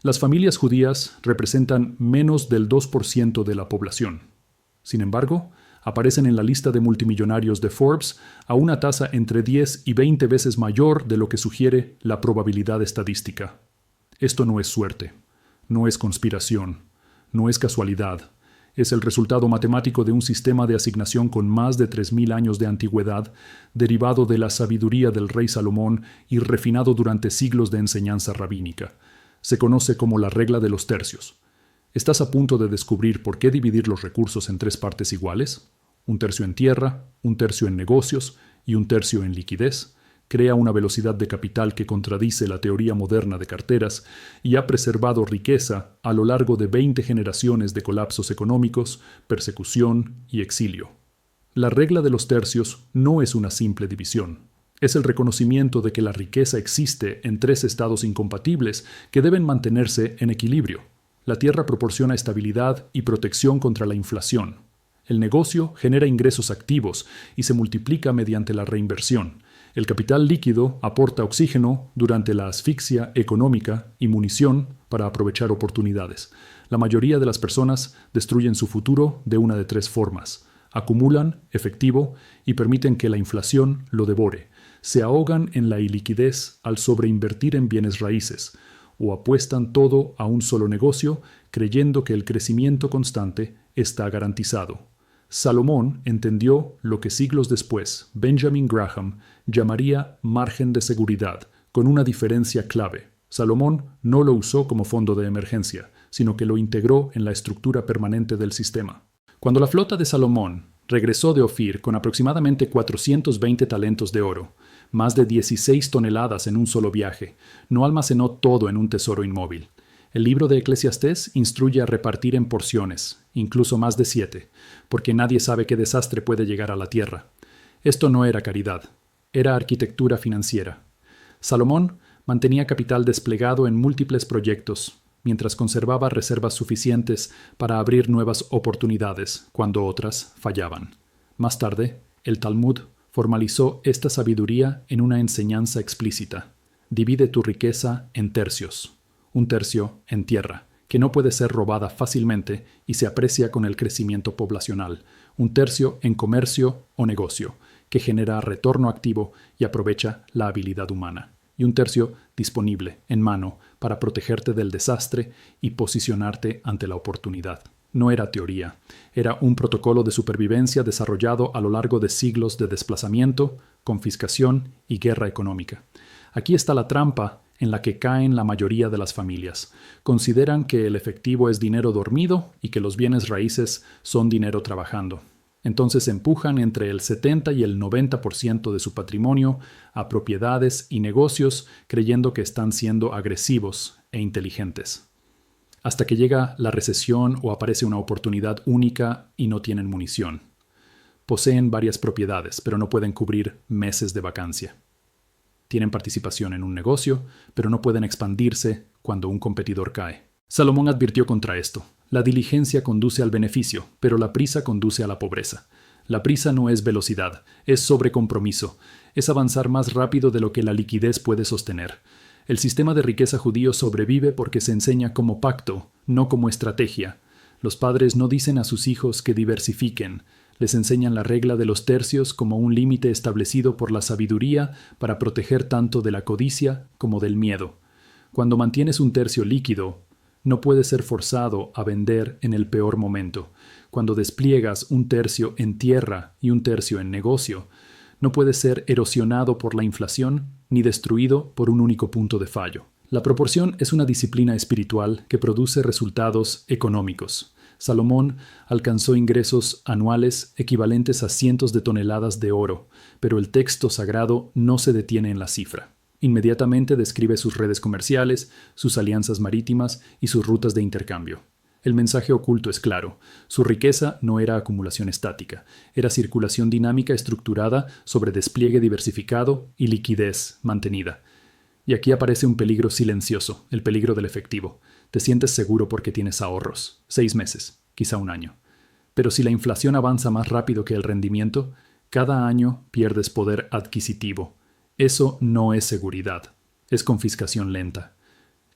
Las familias judías representan menos del 2% de la población. Sin embargo, aparecen en la lista de multimillonarios de Forbes a una tasa entre 10 y 20 veces mayor de lo que sugiere la probabilidad estadística. Esto no es suerte, no es conspiración, no es casualidad. Es el resultado matemático de un sistema de asignación con más de 3.000 años de antigüedad, derivado de la sabiduría del rey Salomón y refinado durante siglos de enseñanza rabínica. Se conoce como la regla de los tercios. ¿Estás a punto de descubrir por qué dividir los recursos en 3 partes iguales? Un tercio en tierra, un tercio en negocios y un tercio en liquidez. Crea una velocidad de capital que contradice la teoría moderna de carteras y ha preservado riqueza a lo largo de 20 generaciones de colapsos económicos, persecución y exilio. La regla de los tercios no es una simple división. Es el reconocimiento de que la riqueza existe en 3 estados incompatibles que deben mantenerse en equilibrio. La tierra proporciona estabilidad y protección contra la inflación. El negocio genera ingresos activos y se multiplica mediante la reinversión. El capital líquido aporta oxígeno durante la asfixia económica y munición para aprovechar oportunidades. La mayoría de las personas destruyen su futuro de una de 3 formas. Acumulan efectivo y permiten que la inflación lo devore. Se ahogan en la iliquidez al sobreinvertir en bienes raíces, o apuestan todo a un solo negocio creyendo que el crecimiento constante está garantizado. Salomón entendió lo que siglos después Benjamin Graham llamaría margen de seguridad, con una diferencia clave. Salomón no lo usó como fondo de emergencia, sino que lo integró en la estructura permanente del sistema. Cuando la flota de Salomón regresó de Ofir con aproximadamente 420 talentos de oro, más de 16 toneladas en un solo viaje, no almacenó todo en un tesoro inmóvil. El libro de Eclesiastés instruye a repartir en porciones, incluso más de 7, porque nadie sabe qué desastre puede llegar a la tierra. Esto no era caridad, era arquitectura financiera. Salomón mantenía capital desplegado en múltiples proyectos, mientras conservaba reservas suficientes para abrir nuevas oportunidades cuando otras fallaban. Más tarde, el Talmud formalizó esta sabiduría en una enseñanza explícita. Divide tu riqueza en tercios. Un tercio en tierra, que no puede ser robada fácilmente y se aprecia con el crecimiento poblacional. Un tercio en comercio o negocio, que genera retorno activo y aprovecha la habilidad humana. Y un tercio disponible, en mano, para protegerte del desastre y posicionarte ante la oportunidad. No era teoría, era un protocolo de supervivencia desarrollado a lo largo de siglos de desplazamiento, confiscación y guerra económica. Aquí está la trampa en la que caen la mayoría de las familias. Consideran que el efectivo es dinero dormido y que los bienes raíces son dinero trabajando. Entonces empujan entre el 70 y el 90% de su patrimonio a propiedades y negocios creyendo que están siendo agresivos e inteligentes. Hasta que llega la recesión o aparece una oportunidad única y no tienen munición. Poseen varias propiedades, pero no pueden cubrir meses de vacancia. Tienen participación en un negocio, pero no pueden expandirse cuando un competidor cae. Salomón advirtió contra esto. La diligencia conduce al beneficio, pero la prisa conduce a la pobreza. La prisa no es velocidad, es sobrecompromiso. Es avanzar más rápido de lo que la liquidez puede sostener. El sistema de riqueza judío sobrevive porque se enseña como pacto, no como estrategia. Los padres no dicen a sus hijos que diversifiquen. Les enseñan la regla de los tercios como un límite establecido por la sabiduría para proteger tanto de la codicia como del miedo. Cuando mantienes un tercio líquido, no puedes ser forzado a vender en el peor momento. Cuando despliegas un tercio en tierra y un tercio en negocio, no puedes ser erosionado por la inflación ni destruido por un único punto de fallo. La proporción es una disciplina espiritual que produce resultados económicos. Salomón alcanzó ingresos anuales equivalentes a cientos de toneladas de oro, pero el texto sagrado no se detiene en la cifra. Inmediatamente describe sus redes comerciales, sus alianzas marítimas y sus rutas de intercambio. El mensaje oculto es claro. Su riqueza no era acumulación estática, era circulación dinámica estructurada sobre despliegue diversificado y liquidez mantenida. Y aquí aparece un peligro silencioso, el peligro del efectivo. Te sientes seguro porque tienes ahorros, 6 meses, quizá un año. Pero si la inflación avanza más rápido que el rendimiento, cada año pierdes poder adquisitivo. Eso no es seguridad, es confiscación lenta.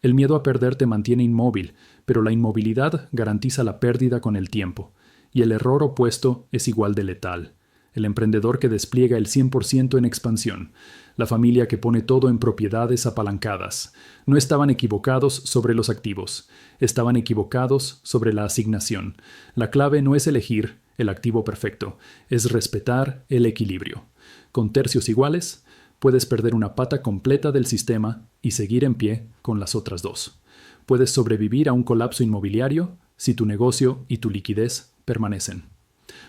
El miedo a perder te mantiene inmóvil, pero la inmovilidad garantiza la pérdida con el tiempo. Y el error opuesto es igual de letal. El emprendedor que despliega el 100% en expansión. La familia que pone todo en propiedades apalancadas. No estaban equivocados sobre los activos. Estaban equivocados sobre la asignación. La clave no es elegir el activo perfecto, es respetar el equilibrio. Con tercios iguales, puedes perder una pata completa del sistema y seguir en pie con las otras dos. Puedes sobrevivir a un colapso inmobiliario si tu negocio y tu liquidez permanecen.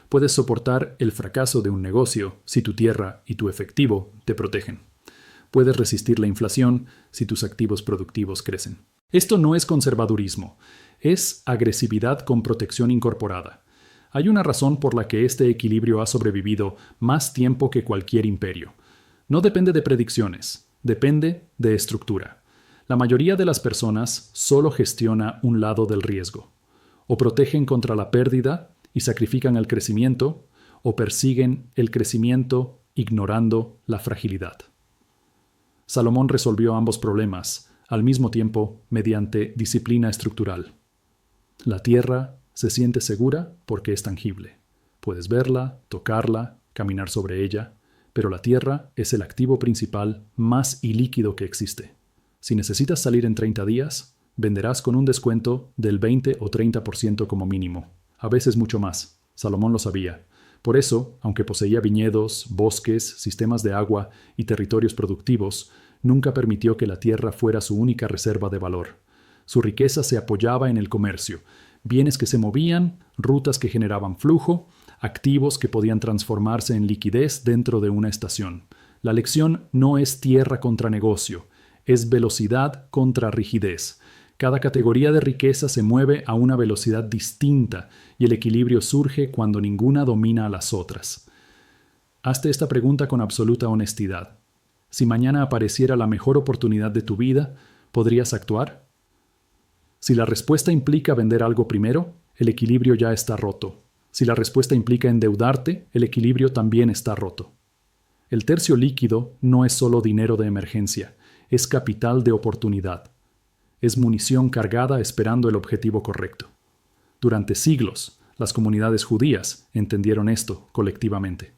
Puedes soportar el fracaso de un negocio si tu tierra y tu efectivo te protegen. Puedes resistir la inflación si tus activos productivos crecen. Esto no es conservadurismo, es agresividad con protección incorporada. Hay una razón por la que este equilibrio ha sobrevivido más tiempo que cualquier imperio. No depende de predicciones, depende de estructura. La mayoría de las personas solo gestiona un lado del riesgo. O protegen contra la pérdida y sacrifican el crecimiento, o persiguen el crecimiento ignorando la fragilidad. Salomón resolvió ambos problemas, al mismo tiempo, mediante disciplina estructural. La tierra se siente segura porque es tangible. Puedes verla, tocarla, caminar sobre ella, pero la tierra es el activo principal más ilíquido que existe. Si necesitas salir en 30 días, venderás con un descuento del 20 o 30% como mínimo. A veces mucho más. Salomón lo sabía. Por eso, aunque poseía viñedos, bosques, sistemas de agua y territorios productivos, nunca permitió que la tierra fuera su única reserva de valor. Su riqueza se apoyaba en el comercio, bienes que se movían, rutas que generaban flujo, activos que podían transformarse en liquidez dentro de una estación. La lección no es tierra contra negocio, es velocidad contra rigidez. Cada categoría de riqueza se mueve a una velocidad distinta y el equilibrio surge cuando ninguna domina a las otras. Hazte esta pregunta con absoluta honestidad. Si mañana apareciera la mejor oportunidad de tu vida, ¿podrías actuar? Si la respuesta implica vender algo primero, el equilibrio ya está roto. Si la respuesta implica endeudarte, el equilibrio también está roto. El tercio líquido no es solo dinero de emergencia, es capital de oportunidad. Es munición cargada esperando el objetivo correcto. Durante siglos, las comunidades judías entendieron esto colectivamente.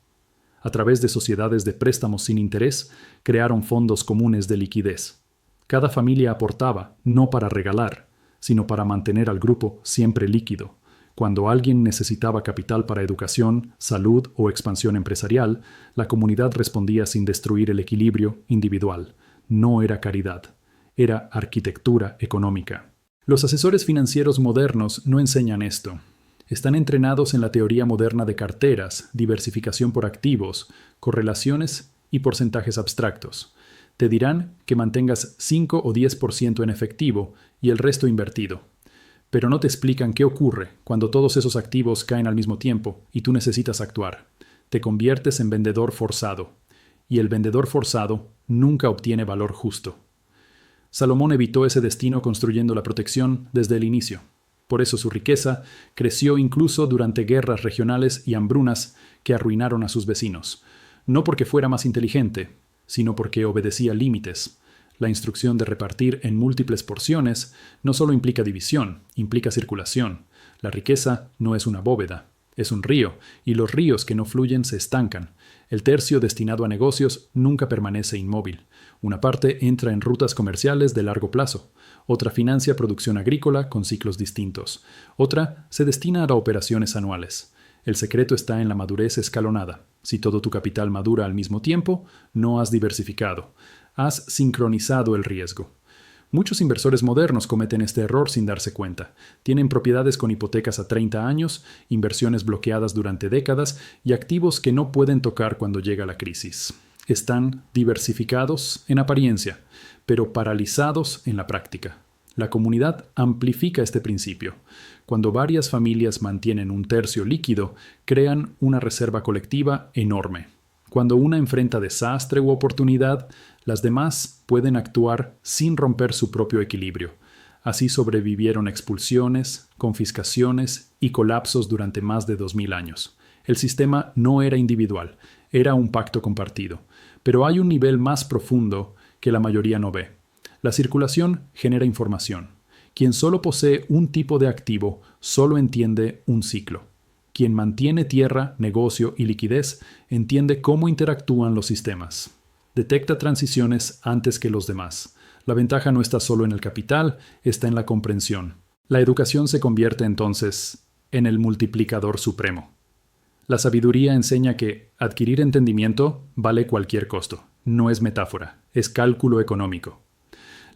A través de sociedades de préstamos sin interés, crearon fondos comunes de liquidez. Cada familia aportaba, no para regalar, sino para mantener al grupo siempre líquido. Cuando alguien necesitaba capital para educación, salud o expansión empresarial, la comunidad respondía sin destruir el equilibrio individual. No era caridad. Era arquitectura económica. Los asesores financieros modernos no enseñan esto. Están entrenados en la teoría moderna de carteras, diversificación por activos, correlaciones y porcentajes abstractos. Te dirán que mantengas 5 o 10% en efectivo y el resto invertido. Pero no te explican qué ocurre cuando todos esos activos caen al mismo tiempo y tú necesitas actuar. Te conviertes en vendedor forzado. Y el vendedor forzado nunca obtiene valor justo. Salomón evitó ese destino construyendo la protección desde el inicio. Por eso su riqueza creció incluso durante guerras regionales y hambrunas que arruinaron a sus vecinos. No porque fuera más inteligente, sino porque obedecía límites. La instrucción de repartir en múltiples porciones no solo implica división, implica circulación. La riqueza no es una bóveda, es un río, y los ríos que no fluyen se estancan. El tercio destinado a negocios nunca permanece inmóvil. Una parte entra en rutas comerciales de largo plazo. Otra financia producción agrícola con ciclos distintos. Otra se destina a operaciones anuales. El secreto está en la madurez escalonada. Si todo tu capital madura al mismo tiempo, no has diversificado. Has sincronizado el riesgo. Muchos inversores modernos cometen este error sin darse cuenta. Tienen propiedades con hipotecas a 30 años, inversiones bloqueadas durante décadas y activos que no pueden tocar cuando llega la crisis. Están diversificados en apariencia, pero paralizados en la práctica. La comunidad amplifica este principio. Cuando varias familias mantienen un tercio líquido, crean una reserva colectiva enorme. Cuando una enfrenta desastre u oportunidad, las demás pueden actuar sin romper su propio equilibrio. Así sobrevivieron expulsiones, confiscaciones y colapsos durante más de 2000 años. El sistema no era individual, era un pacto compartido. Pero hay un nivel más profundo que la mayoría no ve. La circulación genera información. Quien solo posee un tipo de activo solo entiende un ciclo. Quien mantiene tierra, negocio y liquidez entiende cómo interactúan los sistemas. Detecta transiciones antes que los demás. La ventaja no está solo en el capital, está en la comprensión. La educación se convierte entonces en el multiplicador supremo. La sabiduría enseña que adquirir entendimiento vale cualquier costo. No es metáfora, es cálculo económico.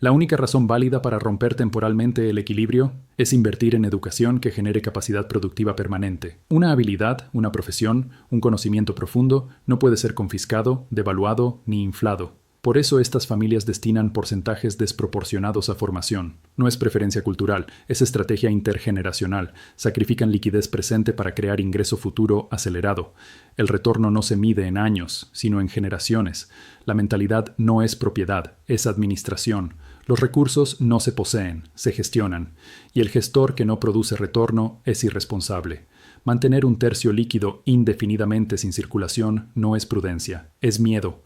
La única razón válida para romper temporalmente el equilibrio es invertir en educación que genere capacidad productiva permanente. Una habilidad, una profesión, un conocimiento profundo no puede ser confiscado, devaluado ni inflado. Por eso estas familias destinan porcentajes desproporcionados a formación. No es preferencia cultural, es estrategia intergeneracional. Sacrifican liquidez presente para crear ingreso futuro acelerado. El retorno no se mide en años, sino en generaciones. La mentalidad no es propiedad, es administración. Los recursos no se poseen, se gestionan. Y el gestor que no produce retorno es irresponsable. Mantener un tercio líquido indefinidamente sin circulación no es prudencia, es miedo.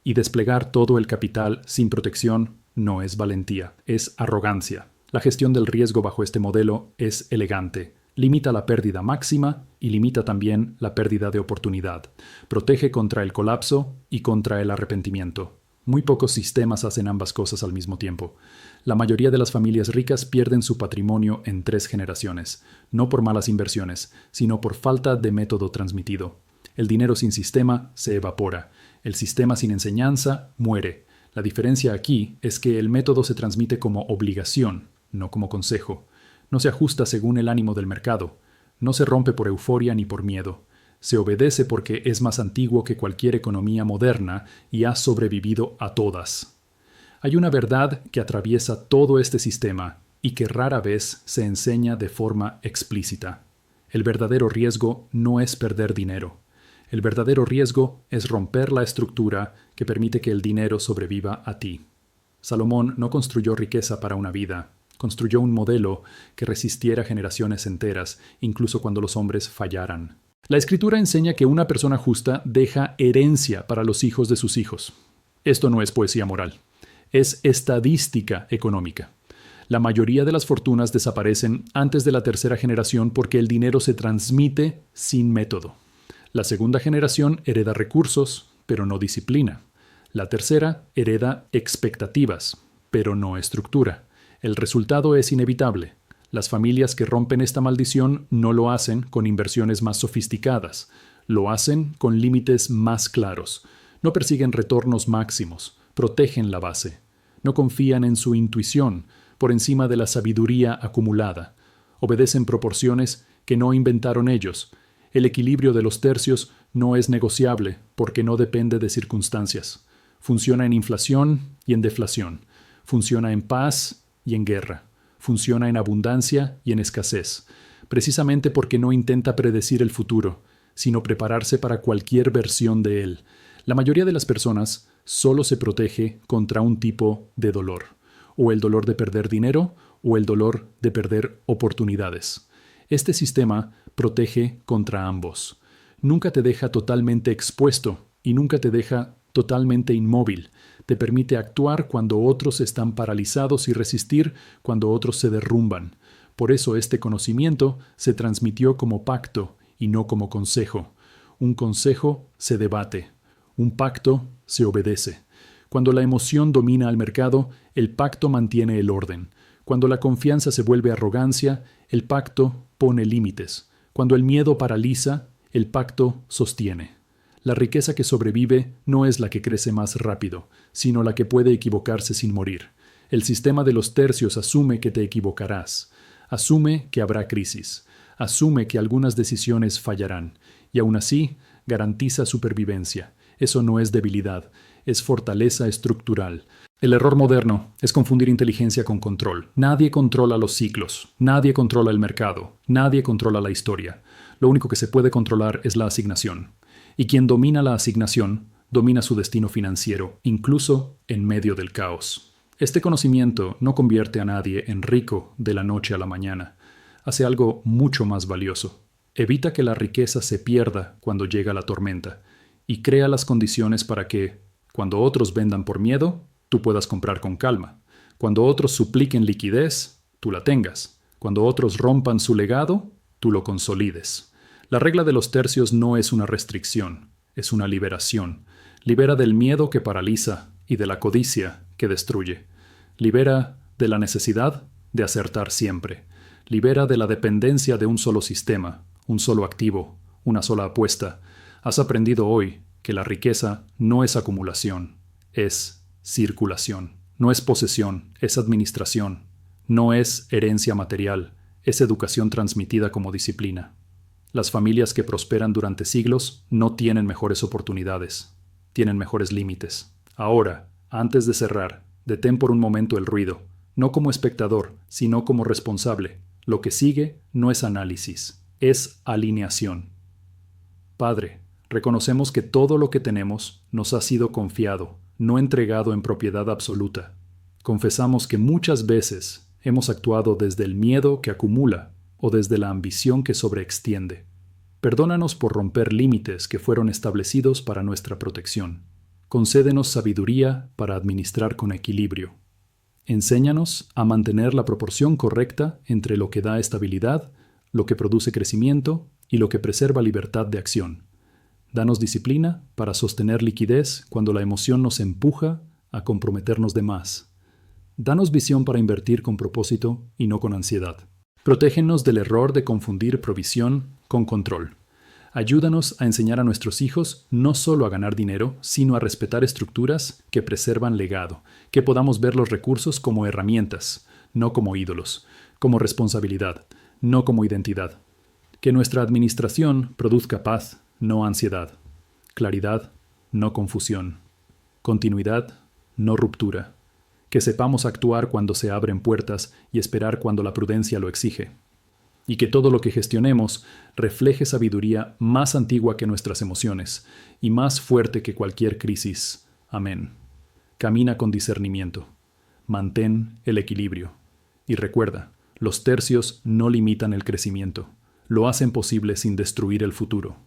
Y desplegar todo el capital sin protección no es valentía, es arrogancia. La gestión del riesgo bajo este modelo es elegante. Limita la pérdida máxima y limita también la pérdida de oportunidad. Protege contra el colapso y contra el arrepentimiento. Muy pocos sistemas hacen ambas cosas al mismo tiempo. La mayoría de las familias ricas pierden su patrimonio en 3 generaciones, no por malas inversiones, sino por falta de método transmitido. El dinero sin sistema se evapora. El sistema sin enseñanza muere. La diferencia aquí es que el método se transmite como obligación, no como consejo. No se ajusta según el ánimo del mercado. No se rompe por euforia ni por miedo. Se obedece porque es más antiguo que cualquier economía moderna y ha sobrevivido a todas. Hay una verdad que atraviesa todo este sistema y que rara vez se enseña de forma explícita. El verdadero riesgo no es perder dinero. El verdadero riesgo es romper la estructura que permite que el dinero sobreviva a ti. Salomón no construyó riqueza para una vida, construyó un modelo que resistiera generaciones enteras, incluso cuando los hombres fallaran. La Escritura enseña que una persona justa deja herencia para los hijos de sus hijos. Esto no es poesía moral, es estadística económica. La mayoría de las fortunas desaparecen antes de la 3ª generación porque el dinero se transmite sin método. La 2ª generación hereda recursos, pero no disciplina. La 3ª hereda expectativas, pero no estructura. El resultado es inevitable. Las familias que rompen esta maldición no lo hacen con inversiones más sofisticadas, lo hacen con límites más claros. No persiguen retornos máximos, protegen la base. No confían en su intuición por encima de la sabiduría acumulada. Obedecen proporciones que no inventaron ellos. El equilibrio de los tercios no es negociable porque no depende de circunstancias. Funciona en inflación y en deflación. Funciona en paz y en guerra. Funciona en abundancia y en escasez. Precisamente porque no intenta predecir el futuro, sino prepararse para cualquier versión de él. La mayoría de las personas solo se protege contra un tipo de dolor. O el dolor de perder dinero o el dolor de perder oportunidades. Este sistema protege contra ambos. Nunca te deja totalmente expuesto y nunca te deja totalmente inmóvil. Te permite actuar cuando otros están paralizados y resistir cuando otros se derrumban. Por eso este conocimiento se transmitió como pacto y no como consejo. Un consejo se debate. Un pacto se obedece. Cuando la emoción domina al mercado, el pacto mantiene el orden. Cuando la confianza se vuelve arrogancia, el pacto pone límites. Cuando el miedo paraliza, el pacto sostiene. La riqueza que sobrevive no es la que crece más rápido, sino la que puede equivocarse sin morir. El sistema de los tercios asume que te equivocarás. Asume que habrá crisis. Asume que algunas decisiones fallarán. Y aún así, garantiza supervivencia. Eso no es debilidad, es fortaleza estructural. El error moderno es confundir inteligencia con control. Nadie controla los ciclos, nadie controla el mercado, nadie controla la historia. Lo único que se puede controlar es la asignación. Y quien domina la asignación, domina su destino financiero, incluso en medio del caos. Este conocimiento no convierte a nadie en rico de la noche a la mañana. Hace algo mucho más valioso. Evita que la riqueza se pierda cuando llega la tormenta y crea las condiciones para que, cuando otros vendan por miedo, tú puedas comprar con calma. Cuando otros supliquen liquidez, tú la tengas. Cuando otros rompan su legado, tú lo consolides. La regla de los tercios no es una restricción, es una liberación. Libera del miedo que paraliza y de la codicia que destruye. Libera de la necesidad de acertar siempre. Libera de la dependencia de un solo sistema, un solo activo, una sola apuesta. Has aprendido hoy que la riqueza no es acumulación, es circulación. No es posesión, es administración. No es herencia material, es educación transmitida como disciplina. Las familias que prosperan durante siglos no tienen mejores oportunidades, tienen mejores límites. Ahora, antes de cerrar, detén por un momento el ruido, no como espectador, sino como responsable. Lo que sigue no es análisis, es alineación. Padre, reconocemos que todo lo que tenemos nos ha sido confiado, no entregado en propiedad absoluta. Confesamos que muchas veces hemos actuado desde el miedo que acumula o desde la ambición que sobreextiende. Perdónanos por romper límites que fueron establecidos para nuestra protección. Concédenos sabiduría para administrar con equilibrio. Enséñanos a mantener la proporción correcta entre lo que da estabilidad, lo que produce crecimiento y lo que preserva libertad de acción. Danos disciplina para sostener liquidez cuando la emoción nos empuja a comprometernos de más. Danos visión para invertir con propósito y no con ansiedad. Protégenos del error de confundir provisión con control. Ayúdanos a enseñar a nuestros hijos no solo a ganar dinero, sino a respetar estructuras que preservan legado, que podamos ver los recursos como herramientas, no como ídolos, como responsabilidad, no como identidad. Que nuestra administración produzca paz, no ansiedad, claridad, no confusión, continuidad, no ruptura. Que sepamos actuar cuando se abren puertas y esperar cuando la prudencia lo exige. Y que todo lo que gestionemos refleje sabiduría más antigua que nuestras emociones y más fuerte que cualquier crisis. Amén. Camina con discernimiento. Mantén el equilibrio. Y recuerda, los tercios no limitan el crecimiento. Lo hacen posible sin destruir el futuro.